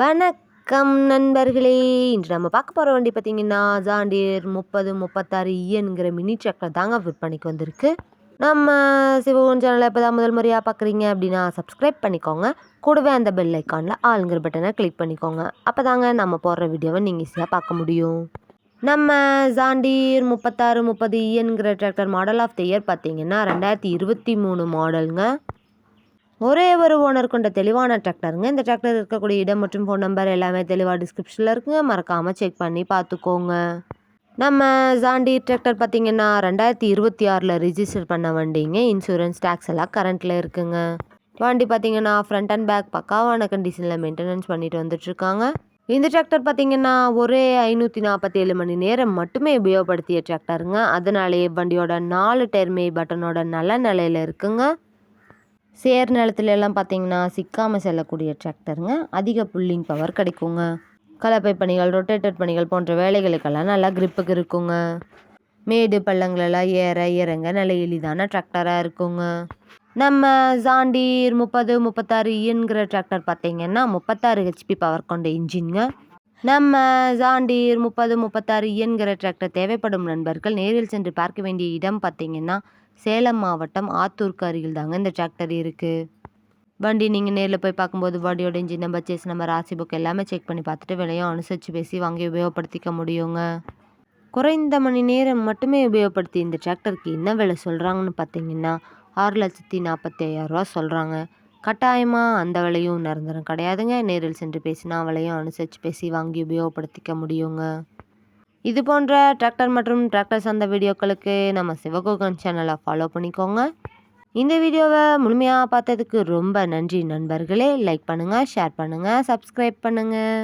வணக்கம் நண்பர்களே. இன்று நம்ம பார்க்க போகிற வண்டி பார்த்திங்கன்னா ஜாண்டியர் 3036 இஎன்கிற மினி டிராக்டர் தாங்க விற்பனைக்கு வந்திருக்கு. நம்ம சிவகோன் சேனலை இப்போ தான் முதல் முறையாக பார்க்குறீங்க அப்படின்னா சப்ஸ்கிரைப் பண்ணிக்கோங்க. கூடவே அந்த பெல் ஐக்கானில் ஆளுங்கிற பட்டனை கிளிக் பண்ணிக்கோங்க. அப்போ தாங்க நம்ம போடுற வீடியோவை நீங்கள் ஈஸியாக பார்க்க முடியும். நம்ம ஜாண்டியர் 3630 இஎன்கிற tractor model of the year பார்த்திங்கன்னா 2023 மாடலுங்க. ஒரே ஒரு ஓனர் கொண்ட தெளிவான டிராக்டருங்க. இந்த டிராக்டர் இருக்கக்கூடிய இடம் மற்றும் ஃபோன் நம்பர் எல்லாமே தெளிவாக டிஸ்கிரிப்ஷனில் இருக்குங்க. மறக்காமல் செக் பண்ணி பார்த்துக்கோங்க. நம்ம ஜாண்டியர் டிராக்டர் பார்த்திங்கன்னா 2026 ரிஜிஸ்டர் பண்ண வண்டிங்க. இன்சூரன்ஸ் டேக்ஸ் எல்லாம் கரண்ட்டில் இருக்குங்க. வண்டி பார்த்திங்கன்னா ஃப்ரண்ட் அண்ட் பேக் பக்காவான கண்டிஷனில் மெயின்டெனன்ஸ் பண்ணிட்டு வந்துட்டுருக்காங்க. இந்த டிராக்டர் பார்த்திங்கன்னா ஒரே 547 மணி நேரம் மட்டுமே உபயோகப்படுத்திய டிராக்டருங்க. அதனாலே வண்டியோட 4 டயருமே பட்டனோட நல்ல நிலையில் இருக்குங்க. சேர் நிலத்துல எல்லாம் பார்த்தீங்கன்னா சிக்காமல் செல்லக்கூடிய டிராக்டருங்க. அதிக புல்லிங் பவர் கிடைக்குங்க. கலப்பை பணிகள், ரொட்டேட்டர் பணிகள் போன்ற வேலைகளுக்கெல்லாம் நல்லா கிரிப்புக்கு இருக்குங்க. மேடு பள்ளங்களெல்லாம் ஏற இறங்க நல்ல எளிதான டிராக்டராக இருக்குங்க. நம்ம ஜாண்டியர் 3036 இஎன்கிற டிராக்டர் பார்த்தீங்கன்னா 36 ஹெச்பி பவர் கொண்ட இன்ஜின்ங்க. நம்ம ஜாண்டியர் 3036 இஎன்கிற டிராக்டர் தேவைப்படும் நண்பர்கள் நேரில் சென்று பார்க்க வேண்டிய இடம் பார்த்தீங்கன்னா சேலம் மாவட்டம் ஆத்தூருக்கு அருகில் தாங்க இந்த டிராக்டர் இருக்குது. வண்டி நீங்கள் நேரில் போய் பார்க்கும்போது வண்டியோட engine number, chassis number, RC book எல்லாமே செக் பண்ணி பார்த்துட்டு விலையும் அனுசரித்து பேசி வாங்கி உபயோகப்படுத்திக்க முடியுங்க. குறைந்த மணி நேரம் மட்டுமே உபயோகப்படுத்தி இந்த டிராக்டருக்கு என்ன விலை சொல்கிறாங்கன்னு பார்த்தீங்கன்னா 6,45,000 சொல்கிறாங்க. கட்டாயமாக அந்த விலையும் நிரந்தரம் கிடையாதுங்க. நேரில் சென்று பேசினா விலையும் அனுசரித்து பேசி வாங்கி உபயோகப்படுத்திக்க முடியுங்க. இது போன்ற டிராக்டர் மற்றும் டிராக்டர் சார்ந்த வீடியோக்களுக்கு நம்ம சிவகோகன் சேனலை ஃபாலோ பண்ணிக்கோங்க. இந்த வீடியோவை முழுமையாக பார்த்ததுக்கு ரொம்ப நன்றி நண்பர்களே. லைக் பண்ணுங்கள், ஷேர் பண்ணுங்கள், சப்ஸ்கிரைப் பண்ணுங்கள்.